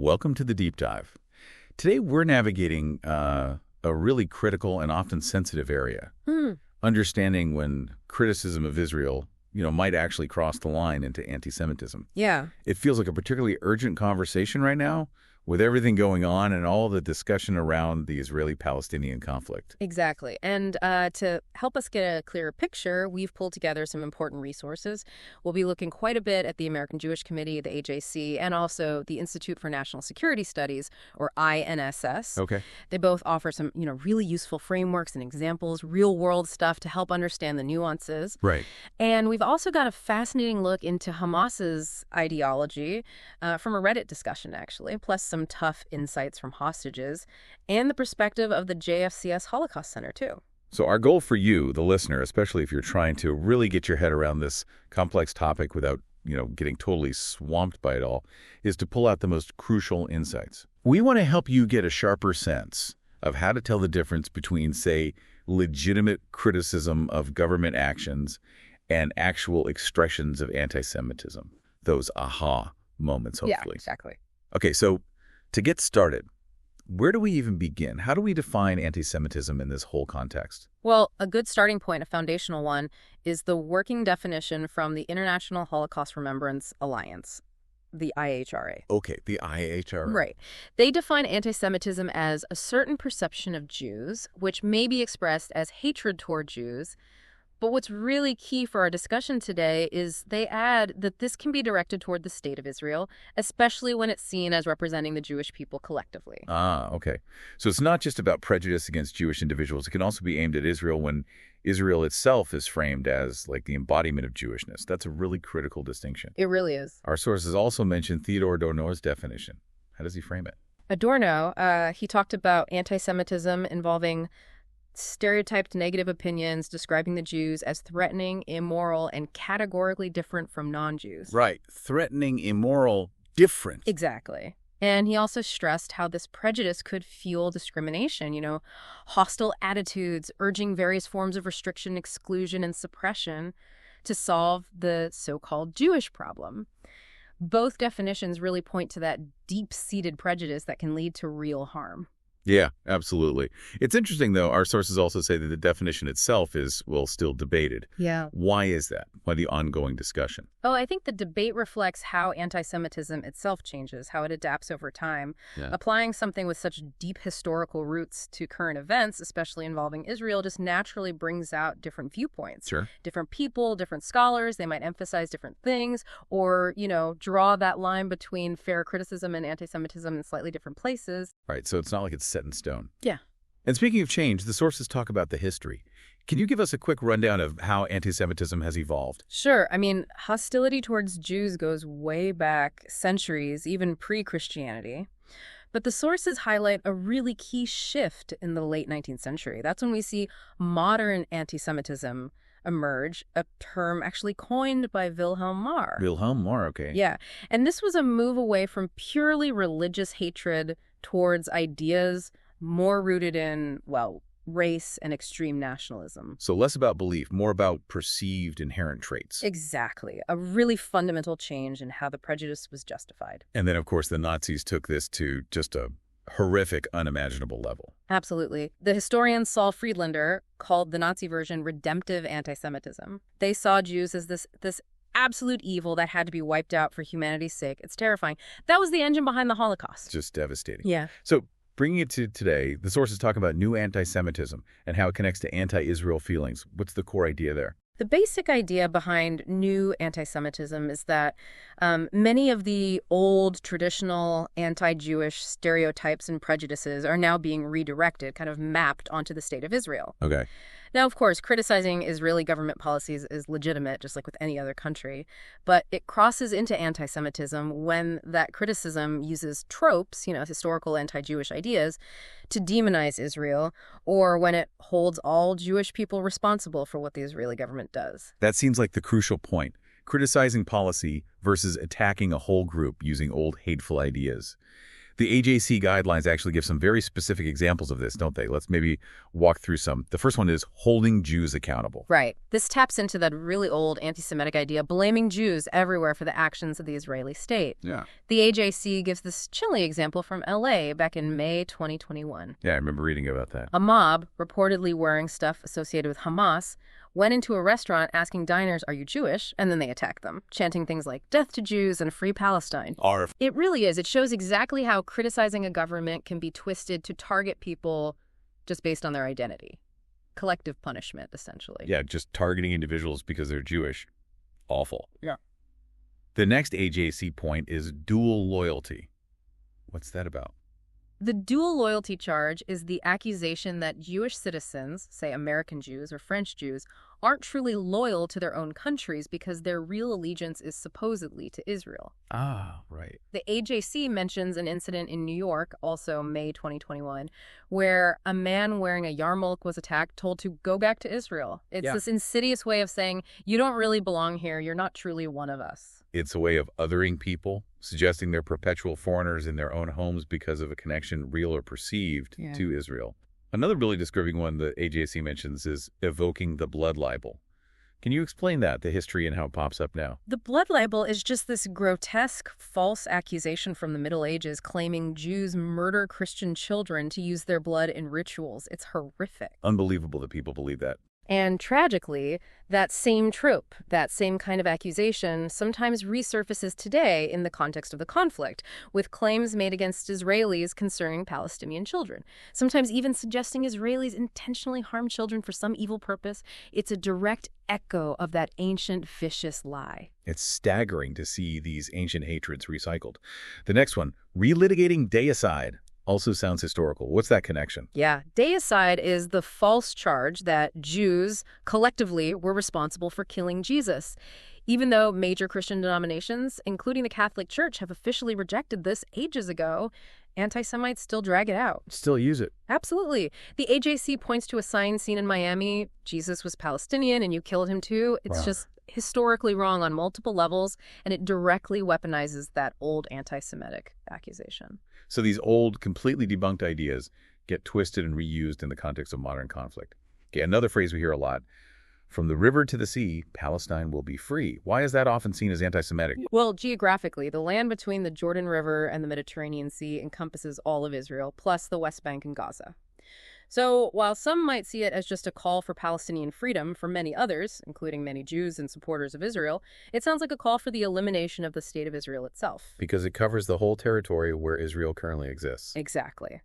welcome to the Deep Dive. Today we're navigating a really critical and often sensitive area, understanding when criticism of Israel, might actually cross the line into anti-Semitism. Yeah. It feels like a particularly urgent conversation right now with everything going on and all the discussion around the Israeli-Palestinian conflict. Exactly. And to help us get a clearer picture, we've pulled together some important resources. We'll be looking quite a bit at the American Jewish Committee, the AJC, and also the Institute for National Security Studies, or INSS. Okay. They both offer some, really useful frameworks and examples, real-world stuff to help understand the nuances. Right. And we've also got a fascinating look into Hamas's ideology from a Reddit discussion, actually, plus some tough insights from hostages, and the perspective of the JFCS Holocaust Center, too. So our goal for you, the listener, especially if you're trying to really get your head around this complex topic without, getting totally swamped by it all, is to pull out the most crucial insights. We want to help you get a sharper sense of how to tell the difference between, say, legitimate criticism of government actions and actual expressions of anti-Semitism. Those aha moments, hopefully. Yeah, exactly. Okay, so to get started, where do we even begin? How do we define anti-Semitism in this whole context? Well, a good starting point, a foundational one, is the working definition from the International Holocaust Remembrance Alliance, the IHRA. Okay, the IHRA. Right. They define anti-Semitism as a certain perception of Jews, which may be expressed as hatred toward Jews. But what's really key for our discussion today is they add that this can be directed toward the state of Israel, especially when it's seen as representing the Jewish people collectively. Ah, okay. So it's not just about prejudice against Jewish individuals. It can also be aimed at Israel when Israel itself is framed as like the embodiment of Jewishness. That's a really critical distinction. It really is. Our sources also mention Theodore Adorno's definition. How does he frame it? Adorno, he talked about anti-Semitism involving stereotyped negative opinions describing the Jews as threatening, immoral, and categorically different from non-Jews. Right. Threatening, immoral, different. Exactly. And he also stressed how this prejudice could fuel discrimination, hostile attitudes, urging various forms of restriction, exclusion, and suppression to solve the so-called Jewish problem. Both definitions really point to that deep-seated prejudice that can lead to real harm. Yeah, absolutely. It's interesting, though, our sources also say that the definition itself is, still debated. Yeah. Why is that? Why the ongoing discussion? Oh, I think the debate reflects how anti-Semitism itself changes, how it adapts over time. Yeah. Applying something with such deep historical roots to current events, especially involving Israel, just naturally brings out different viewpoints. Sure. Different people, different scholars, they might emphasize different things or, draw that line between fair criticism and anti-Semitism in slightly different places. Right, so it's not like it's set in stone. Yeah. And speaking of change, the sources talk about the history. Can you give us a quick rundown of how anti-Semitism has evolved? Sure. Hostility towards Jews goes way back centuries, even pre-Christianity. But the sources highlight a really key shift in the late 19th century. That's when we see modern anti-Semitism emerge, a term actually coined by Wilhelm Marr. Wilhelm Marr, okay. Yeah. And this was a move away from purely religious hatred towards ideas more rooted in, race and extreme nationalism. So less about belief, more about perceived inherent traits. Exactly. A really fundamental change in how the prejudice was justified. And then, of course, the Nazis took this to just a horrific, unimaginable level. Absolutely. The historian Saul Friedlander called the Nazi version redemptive anti-Semitism. They saw Jews as this absolute evil that had to be wiped out for humanity's sake. It's terrifying. That was the engine behind the Holocaust. Just devastating. Yeah. So bringing it to today, the sources talk about new anti-Semitism and how it connects to anti-Israel feelings. What's the core idea there? The basic idea behind new anti-Semitism is that many of the old traditional anti-Jewish stereotypes and prejudices are now being redirected, kind of mapped onto the state of Israel. Okay. Now, of course, criticizing Israeli government policies is legitimate, just like with any other country, but it crosses into anti-Semitism when that criticism uses tropes, historical anti-Jewish ideas, to demonize Israel, or when it holds all Jewish people responsible for what the Israeli government does. That seems like the crucial point. Criticizing policy versus attacking a whole group using old hateful ideas. The AJC guidelines actually give some very specific examples of this, don't they? Let's maybe walk through some. The first one is holding Jews accountable. Right. This taps into that really old anti-Semitic idea, blaming Jews everywhere for the actions of the Israeli state. Yeah. The AJC gives this chilling example from LA back in May 2021. Yeah, I remember reading about that. A mob, reportedly wearing stuff associated with Hamas, went into a restaurant asking diners, "Are you Jewish?" And then they attacked them, chanting things like "Death to Jews" and "Free Palestine." It really is. It shows exactly how criticizing a government can be twisted to target people just based on their identity. Collective punishment, essentially. Yeah, just targeting individuals because they're Jewish. Awful. Yeah. The next AJC point is dual loyalty. What's that about? The dual loyalty charge is the accusation that Jewish citizens, say American Jews or French Jews, aren't truly loyal to their own countries because their real allegiance is supposedly to Israel. Ah, right. The AJC mentions an incident in New York, also May 2021, where a man wearing a yarmulke was attacked, told to go back to Israel. It's this insidious way of saying, you don't really belong here, you're not truly one of us. It's a way of othering people, suggesting they're perpetual foreigners in their own homes because of a connection, real or perceived, to Israel. Another really disturbing one the AJC mentions is evoking the blood libel. Can you explain that, the history and how it pops up now? The blood libel is just this grotesque, false accusation from the Middle Ages claiming Jews murder Christian children to use their blood in rituals. It's horrific. Unbelievable that people believe that. And tragically, that same trope, that same kind of accusation, sometimes resurfaces today in the context of the conflict, with claims made against Israelis concerning Palestinian children, sometimes even suggesting Israelis intentionally harm children for some evil purpose. It's a direct echo of that ancient, vicious lie. It's staggering to see these ancient hatreds recycled. The next one, relitigating deicide. Also sounds historical. What's that connection? Yeah, deicide is the false charge that Jews collectively were responsible for killing Jesus. Even though major Christian denominations, including the Catholic Church, have officially rejected this ages ago, anti-Semites still drag it out. Still use it. Absolutely. The AJC points to a sign seen in Miami, Jesus was Palestinian and you killed him too. It's just historically wrong on multiple levels, and it directly weaponizes that old anti-Semitic accusation. So these old, completely debunked ideas get twisted and reused in the context of modern conflict. Okay, another phrase we hear a lot, from the river to the sea, Palestine will be free. Why is that often seen as anti-Semitic? Well, geographically, the land between the Jordan River and the Mediterranean Sea encompasses all of Israel, plus the West Bank and Gaza. So while some might see it as just a call for Palestinian freedom, for many others, including many Jews and supporters of Israel, it sounds like a call for the elimination of the state of Israel itself. Because it covers the whole territory where Israel currently exists. Exactly.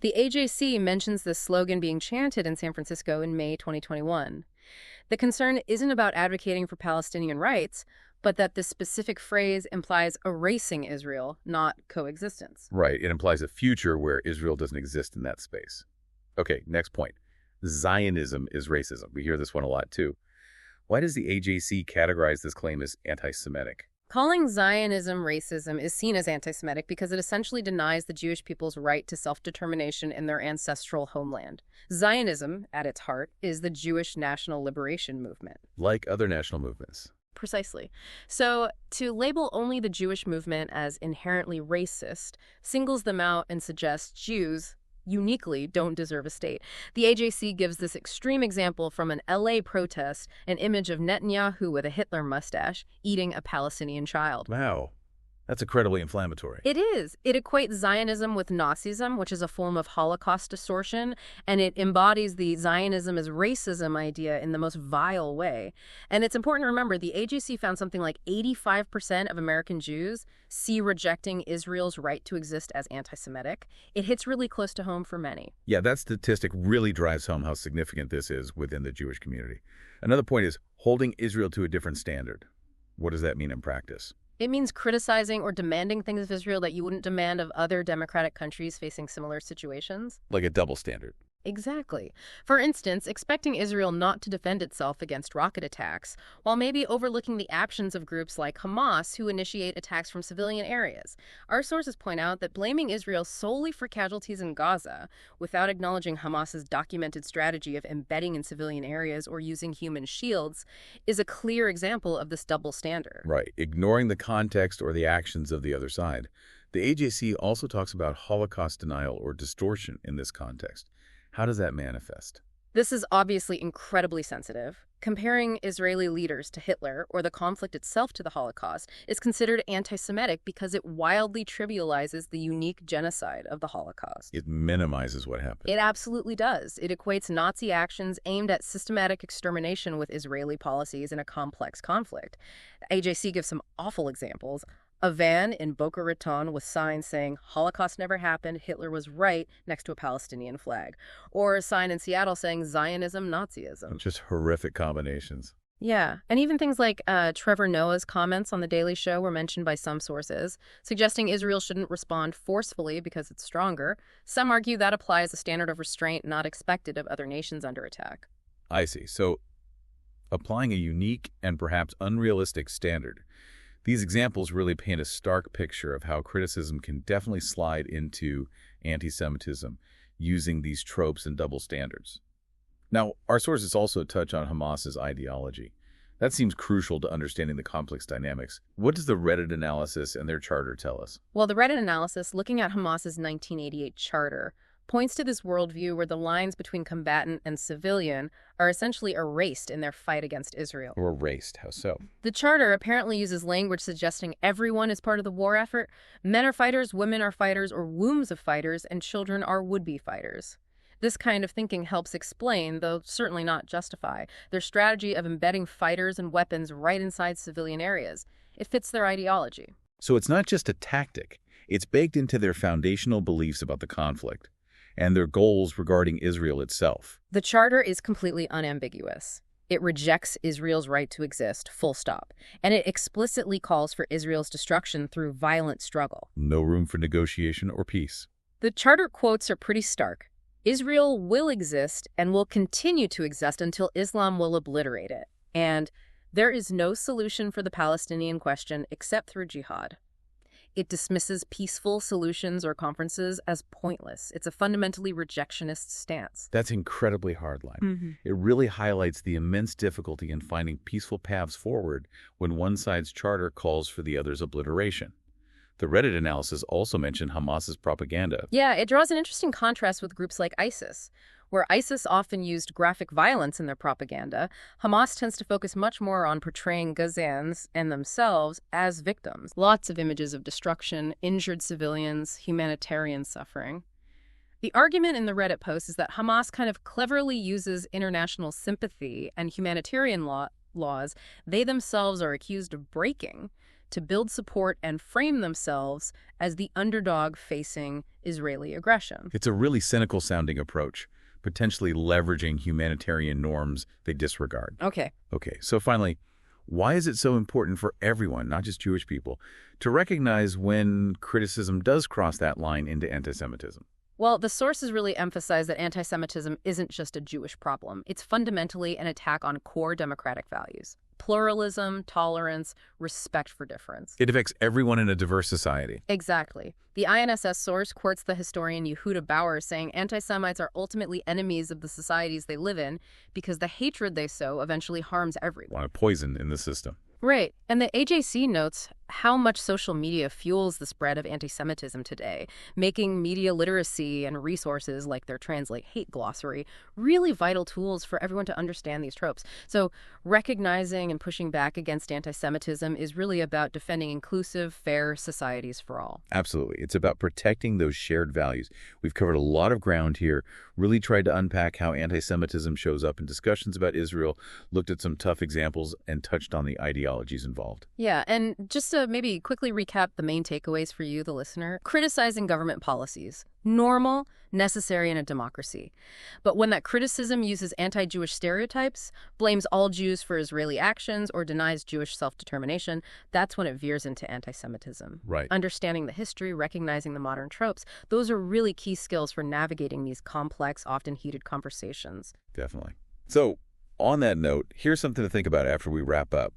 The AJC mentions this slogan being chanted in San Francisco in May 2021. The concern isn't about advocating for Palestinian rights, but that this specific phrase implies erasing Israel, not coexistence. Right. It implies a future where Israel doesn't exist in that space. Okay, next point. Zionism is racism. We hear this one a lot, too. Why does the AJC categorize this claim as anti-Semitic? Calling Zionism racism is seen as anti-Semitic because it essentially denies the Jewish people's right to self-determination in their ancestral homeland. Zionism, at its heart, is the Jewish national liberation movement. Like other national movements. Precisely. So to label only the Jewish movement as inherently racist singles them out and suggests Jews uniquely don't deserve a state. The AJC gives this extreme example from an LA protest, an image of Netanyahu with a Hitler mustache eating a Palestinian child. Wow. That's incredibly inflammatory. It is. It equates Zionism with Nazism, which is a form of Holocaust distortion, and it embodies the Zionism as racism idea in the most vile way. And it's important to remember the AJC found something like 85% of American Jews see rejecting Israel's right to exist as anti-Semitic. It hits really close to home for many. Yeah, that statistic really drives home how significant this is within the Jewish community. Another point is holding Israel to a different standard. What does that mean in practice? It means criticizing or demanding things of Israel that you wouldn't demand of other democratic countries facing similar situations. Like a double standard. Exactly. For instance, expecting Israel not to defend itself against rocket attacks, while maybe overlooking the actions of groups like Hamas who initiate attacks from civilian areas. Our sources point out that blaming Israel solely for casualties in Gaza, without acknowledging Hamas's documented strategy of embedding in civilian areas or using human shields, is a clear example of this double standard. Right. Ignoring the context or the actions of the other side. The AJC also talks about Holocaust denial or distortion in this context. How does that manifest? This is obviously incredibly sensitive. Comparing Israeli leaders to Hitler or the conflict itself to the Holocaust is considered anti-Semitic because it wildly trivializes the unique genocide of the Holocaust. It minimizes what happened. It absolutely does. It equates Nazi actions aimed at systematic extermination with Israeli policies in a complex conflict. The AJC gives some awful examples. A van in Boca Raton with signs saying, "Holocaust never happened, Hitler was right," next to a Palestinian flag. Or a sign in Seattle saying, "Zionism, Nazism." Just horrific combinations. Yeah, and even things like Trevor Noah's comments on The Daily Show were mentioned by some sources, suggesting Israel shouldn't respond forcefully because it's stronger. Some argue that applies a standard of restraint not expected of other nations under attack. I see. So, applying a unique and perhaps unrealistic standard. These examples really paint a stark picture of how criticism can definitely slide into anti-Semitism using these tropes and double standards. Now, our sources also touch on Hamas's ideology. That seems crucial to understanding the complex dynamics. What does the Reddit analysis and their charter tell us? Well, the Reddit analysis, looking at Hamas's 1988 charter, points to this worldview where the lines between combatant and civilian are essentially erased in their fight against Israel. Or erased, how so? The charter apparently uses language suggesting everyone is part of the war effort. Men are fighters, women are fighters, or wombs of fighters, and children are would-be fighters. This kind of thinking helps explain, though certainly not justify, their strategy of embedding fighters and weapons right inside civilian areas. It fits their ideology. So it's not just a tactic. It's baked into their foundational beliefs about the conflict and their goals regarding Israel itself. The charter is completely unambiguous. It rejects Israel's right to exist, full stop. And it explicitly calls for Israel's destruction through violent struggle. No room for negotiation or peace. The charter quotes are pretty stark. Israel will exist and will continue to exist until Islam will obliterate it. And there is no solution for the Palestinian question except through jihad. It dismisses peaceful solutions or conferences as pointless. It's a fundamentally rejectionist stance. That's incredibly hardline. It really highlights the immense difficulty in finding peaceful paths forward when one side's charter calls for the other's obliteration. The Reddit analysis also mentioned Hamas's propaganda. Yeah, it draws an interesting contrast with groups like ISIS. Where ISIS often used graphic violence in their propaganda, Hamas tends to focus much more on portraying Gazans and themselves as victims. Lots of images of destruction, injured civilians, humanitarian suffering. The argument in the Reddit post is that Hamas kind of cleverly uses international sympathy and humanitarian laws they themselves are accused of breaking to build support and frame themselves as the underdog facing Israeli aggression. It's a really cynical-sounding approach, potentially leveraging humanitarian norms they disregard. Okay, so finally, why is it so important for everyone, not just Jewish people, to recognize when criticism does cross that line into anti-Semitism? Well, the sources really emphasize that anti-Semitism isn't just a Jewish problem. It's fundamentally an attack on core democratic values. Pluralism, tolerance, respect for difference. It affects everyone in a diverse society. Exactly. The INSS source quotes the historian Yehuda Bauer saying anti-Semites are ultimately enemies of the societies they live in because the hatred they sow eventually harms everyone. Want a poison in the system. Right. And the AJC notes how much social media fuels the spread of anti-Semitism today, making media literacy and resources like their Translate Hate glossary really vital tools for everyone to understand these tropes. So recognizing and pushing back against anti-Semitism is really about defending inclusive, fair societies for all. Absolutely. It's about protecting those shared values. We've covered a lot of ground here, really tried to unpack how anti-Semitism shows up in discussions about Israel, looked at some tough examples, and touched on the ideologies involved. Yeah, and just to maybe quickly recap the main takeaways for you, the listener. Criticizing government policies. Normal, necessary in a democracy. But when that criticism uses anti-Jewish stereotypes, blames all Jews for Israeli actions, or denies Jewish self-determination, that's when it veers into anti-Semitism. Right. Understanding the history, recognizing the modern tropes, those are really key skills for navigating these complex, often heated conversations. Definitely. So, on that note, here's something to think about after we wrap up.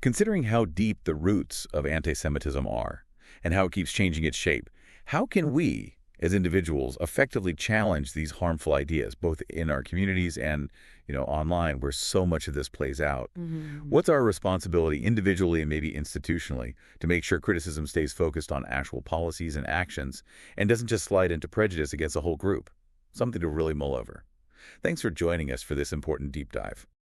Considering how deep the roots of anti-Semitism are and how it keeps changing its shape, how can we, as individuals, effectively challenge these harmful ideas, both in our communities and, online, where so much of this plays out. What's our responsibility individually and maybe institutionally to make sure criticism stays focused on actual policies and actions and doesn't just slide into prejudice against a whole group? Something to really mull over. Thanks for joining us for this important deep dive.